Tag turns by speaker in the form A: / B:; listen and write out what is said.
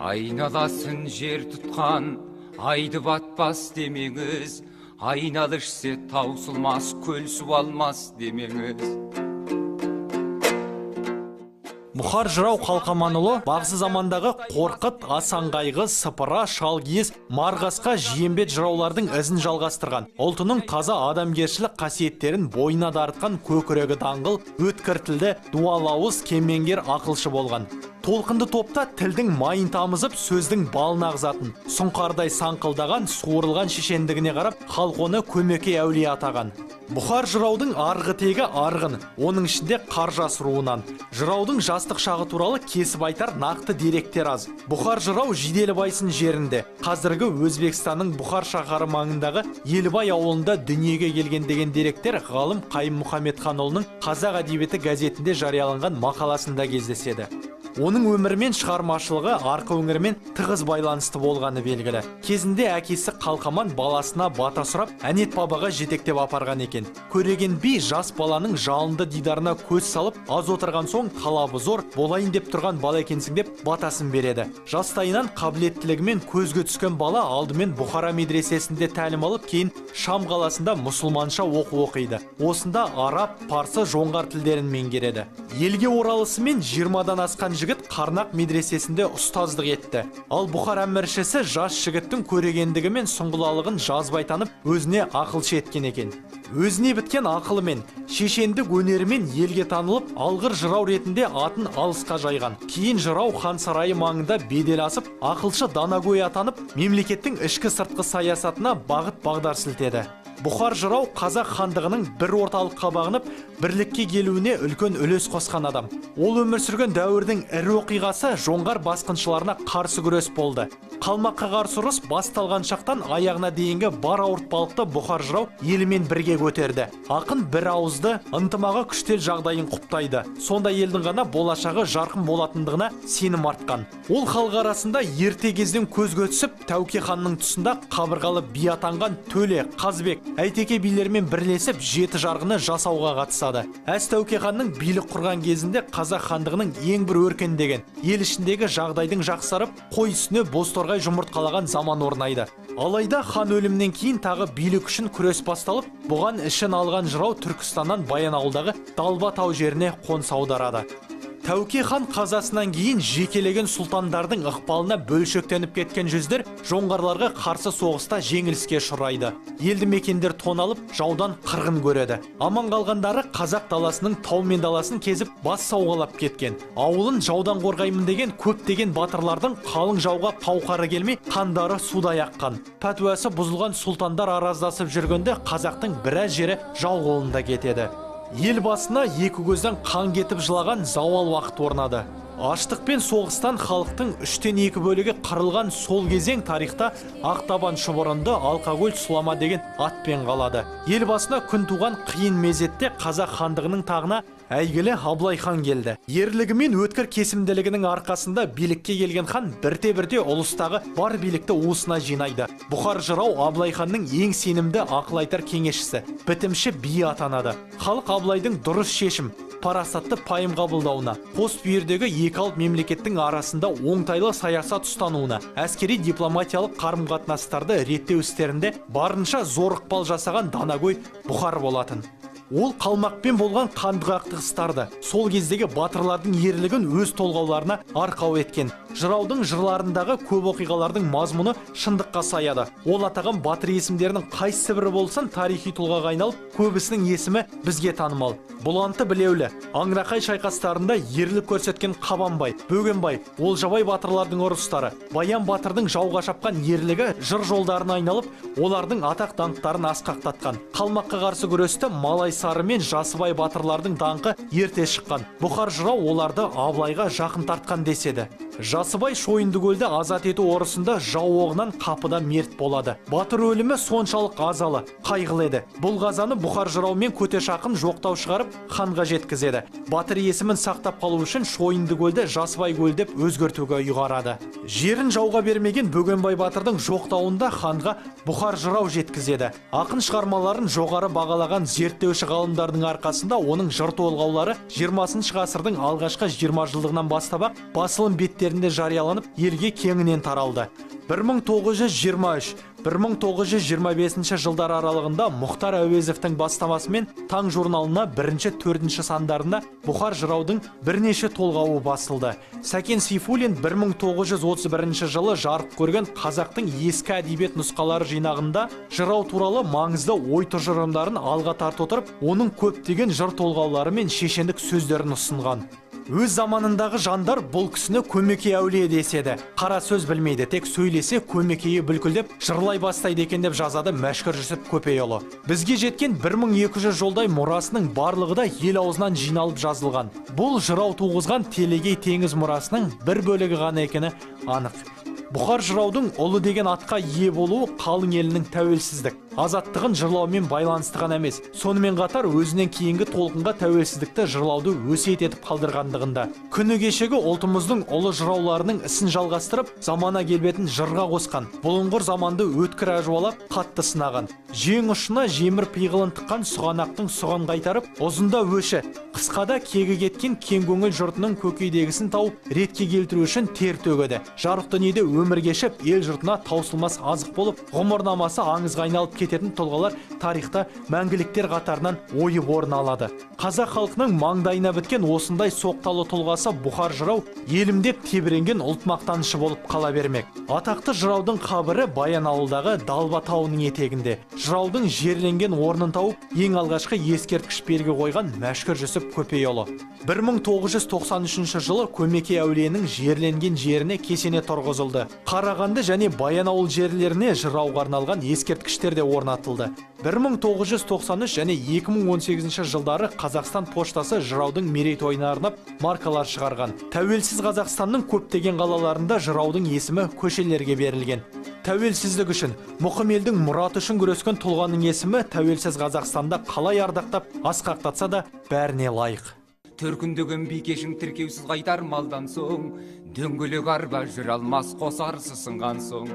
A: Айналасын жер тұтқан айды батпас демеңіз, айналышсе таусылмас, көл су алмас демеңіз.
B: Бұхар жырау Қалқаманұлы бағзы замандағы Қорқыт, Асанғайғы, Сыпыра, Шалгиіз, Марғасқа, Жиембет жыраулардың ізін жалғастырған. Ұлтының таза адамгершілік қасиеттерін бойына дарытқан көкірегі даңғыл, өткір тілді, дуалауыз, кемеңгер ақылшы болған. Толқынды топта тілдің майын тамызып, сөздің балын ағызатын, сұңқардай саңқылдаған, суырылған шешендігіне қарап, халық оны көмекей әулие атаған. Бұхар жыраудың арғы тегі арғын, оның ішінде Қаржас руынан. Жыраудың жастық шағы туралы кесіп айтар нақты деректер аз. Бұхар жырау Жиделібайсын жерінде, қазіргі Өзбекстанның Бұхар шаһары маңындағы Елібай ауылында дүниеге келген деген деректер ғалым Қайым Мұхамедханұлының Қазақ әдебиеті газетінде жарияланған мақаласында кездеседі. Оның өмірі мен шығармашылығы арқа өңірмен тығыз байланысты болғаны белгілі. Кезінде әкесі Қалқаман баласына бата сұрап, әнет бабаға жетектеп апарған екен. Көреген би жас баланың жалынды дидарына көз салып, аз отырған соң талабы зор, болайын деп тұрған бала екенсің деп батасын береді. Жастайынан қабілеттілігімен көзге түскен бала алдымен Бұхара медресесінде тәлім алып, кейін Шам қаласында мұсылманша оқу оқиды. Осында араб, парсы, жоңғар тілдерін меңгереді. Елге оралысымен 20-дан асқан жігіт Қарнақ медресесінде ұстаздық етті. Ал Бұхар әміршісі жас жігіттің көрегендігі мен сұңғылалығын жазбай танып, өзіне ақылшы еткен екен. Өзіне біткен ақылымен, шешендік өнерімен елге танылып, алғыр жырау ретінде атын алысқа жайған. Кейін жырау хан сарайы маңында бедел асып, ақылшы Данагөй атанып, мемлекеттің ішкі сыртқы саясатына бағыт бағдар сілтеді. Бұхар жырау қазақ хандығының бір орталыққа бағынып, бірлікке келуіне үлкен үлес қосқан адам. Ол өмір сүрген дәуірдің ірі оқиғасы жоңғар басқыншыларына қарсы күрес болды. Қалмаққа қарсы ұрыс басталған шақтан аяғына дейінгі бар ауыртпалықты Бұхар жырау елімен бірге көтерді. Ақын бір ауызды ынтымағы күштел жағдайын құптайды. Сонда елдің ғана болашағы жарқын болатындығына сенім артқан. Ол халық арасында ерте кезден көзге түсіп, Тәуке ханның тұсында қабырғалы би атанған Төле, Қазбек, Әйтеке билермен бірлесіп жеті жарғыны жасауға қатысады. Әз Тәуке ханның билік құрған кезінде қазақ хандығының ең бір өркендеген, ел ішіндегі жағдайдың жақсарып, қой үстіне бозторғай жұмыртқалаған заман орнайды. Алайда хан өлімнен кейін тағы билік үшін күрес басталып, бұған ішін алған жырау Түркістаннан Баянауылдағы Далба тау жеріне қоныс аударады. Тәуке хан қазасынан кейін жекелеген сұлтандардың ықпалына бөлшектеніп кеткен жүздер жоңғарларға қарсы соғыста жеңіліске ұшырайды. Елді мекендер тоналып, жаудан қырғын көреді. Аман қалғандары қазақ даласының тау мен даласын кезіп бас сауғалап кеткен. Ауылын жаудан қорғаймын деген көптеген батырлардың қалың жауға қауқары келмей, қандары судай аққан. Пәтуасы бұзылған сұлтандар араздасып жүргенде қазақтың біраз жері жау қолында кетеді. Ел басына екі көзден қан кетіп жылаған зауал уақыт орнады. Аштық пен соғыстан халықтың 3/2 бөлігі қырылған сол кезең тарихта Ақтабан шұбырынды Алқакөл Сұлама деген атпен қалады. Ел басына күн туған қиын мезетте қазақ хандығының тағына әйгілі Абылай хан келді. Ерлігі мен өткір кесімділігінің арқасында билікке келген хан бірте-бірте ұлыстағы бар билікті уысына жинайды. Бұхар жырау Абылай ханның ең сенімді ақыл айтар кеңесшісі, бітімші би атанады. Халық Абылайдың дұрыс шешім, парасатты пайым қабылдауына, қос бүйірдегі екі алып мемлекеттің арасында оңтайлы саясат ұстануына, әскери дипломатиялық қарым-қатынастарды реттеу істерінде барынша зор ықпал жасаған Данагөй Бұхар болатын. Ол қалмақпен болған қанды қақтығыстарды, сол кездегі батырлардың ерлігін өз толғауларына арқау еткен. Жыраудың жырларындағы көп оқиғалардың мазмұны шындыққа саяды. Ол атаған батыр есімдерінің қайсы бірі болсын тарихи тұлғаға айналып, көбісінің есімі бізге танымал. Бұланты білеулі, Аңырақай шайқастарында ерлік көрсеткен Қабанбай, Бөгенбай, Олжабай батырлардың ұрыстары, Баян батырдың жауға шапқан ерлігі жыр жолдарына айналып, олардың атақ даңқтарын асқақтатқан. Қалмаққа қарсы күресті Малай Сары мен Жасыбай батырлардың даңқы ерте шыққан. Бұхар жырау оларды Абылайға жақын тартқан деседі. Жасыбай Шойындыкөлді азат ету ұрысында жау оғынан қапыда мерт болады. Батыр өлімі соншалық азалы, қайғылы еді. Бұл қазаны Бұхар жырау мен Көтеш ақын жоқтау шығарып ханға жеткізеді. Батыр есімін сақтап қалу үшін Шойындыкөлді Жасыбай көл деп өзгертуге ұйғарады. Жерін жауға бермеген Бөгенбай батырдың жоқтауында ханға Бұхар жырау жеткізеді. Ақын шығармаларын жоғары бағалаған зерттеуші ғалымдардың арқасында оның жыр толғаулары 20 ғасырдың алғашқы 20 жылдығынан бастап басылым беттерінде газеттерінде жарияланып, елге кеңінен таралды. 1923-1925 жылдар аралығында Мұхтар Әуезовтің бастамасымен Таң журналына 1-4 сандарында Бұхар жыраудың бірнеше толғауы басылды. Сәкен Сейфуллин 1931 жылы жарық көрген қазақтың ескі әдебиет нұсқалары жинағында жырау туралы маңызды ой тұжырымдарын алға тарта отырып, оның көптеген жыр толғаулары мен шешендік сөздерін ұсынған. Өз заманындағы жандар бұл кісіні көмекей әулие деседі. Қара сөз білмейді, тек сөйлесе көмекейі бүлкілдеп, жырлай бастайды екен деп жазады Мәшһүр Жүсіп Көпейұлы. Бізге жеткен 1200 жолдай мұрасының барлығы да ел аузынан жиналып жазылған. Бұл жырау туғызған Телегей теңіз мұрасының бір бөлігі ғана екені анық. Бұхар жыраудың ұлы деген атқа ие болуы қалың елінің тәуелсіздік, азаттығын жырлаумен байланысты ғана емес, сонымен қатар өзінен кейінгі толқынға тәуелсіздікті жырлауды өсиет етіп қалдырғандығында. Күні кешегі ұлтымыздың ұлы жырауларының ісін жалғастырып, замана келбетін жырға қосқан, бұлыңғыр заманды өткір әжуалап, қатты сынаған. Жең ұшына жемір пиғылын тыққан сұғанақтың сұғын қайтарып, ұзында өші, қысқада кегі кеткен кең көңіл жұртының көкейдегісін тауып, ретке келтіру үшін тер төгеді. Жарық дүниеде өмір кешіп, ел жұртына таусылмас азық болып, ғұмырнамасы аңызға айналып кететін тұлғалар тарихта мәңгіліктер қатарынан ойып орын алады. Қазақ халқының маңдайына біткен осындай соқталы тұлғасы Бұхар жырау елімдеп тебіренген ұлт мақтанышы болып қала бермек. Атақты жыраудың қабірі Баянауылдағы Далба тауының етегінде. Жыраудың жерленген орнын тауып, ең алғашқы ескерткіш белгі қойған Мәшһүр Жүсіп Көпейұлы. 1993 жылы Көмекей әулиенің жерленген жеріне кесене тұрғызылды. Қарағанды және Баянауыл жерлеріне жырауға арналған ескерткіштер де орнатылды. 1993 және 2018 жылдары Қазақстан поштасы жыраудың мерейтойына арнап маркалар шығарған. Тәуелсіз Қазақстанның көптеген қалаларында жыраудың есімі көшелерге берілген. Тәуелсіздік үшін, мұқым елдің мұраты үшін күрескен тұлғаның есімі тәуелсіз Қазақстанда қалай ардақтап, асқақтатса да бәріне лайық.
A: Төркіндеген бикешің тіркеусіз қайтар малдан соң, дөңгелек арба жүр алмас қосарсы сынған соң.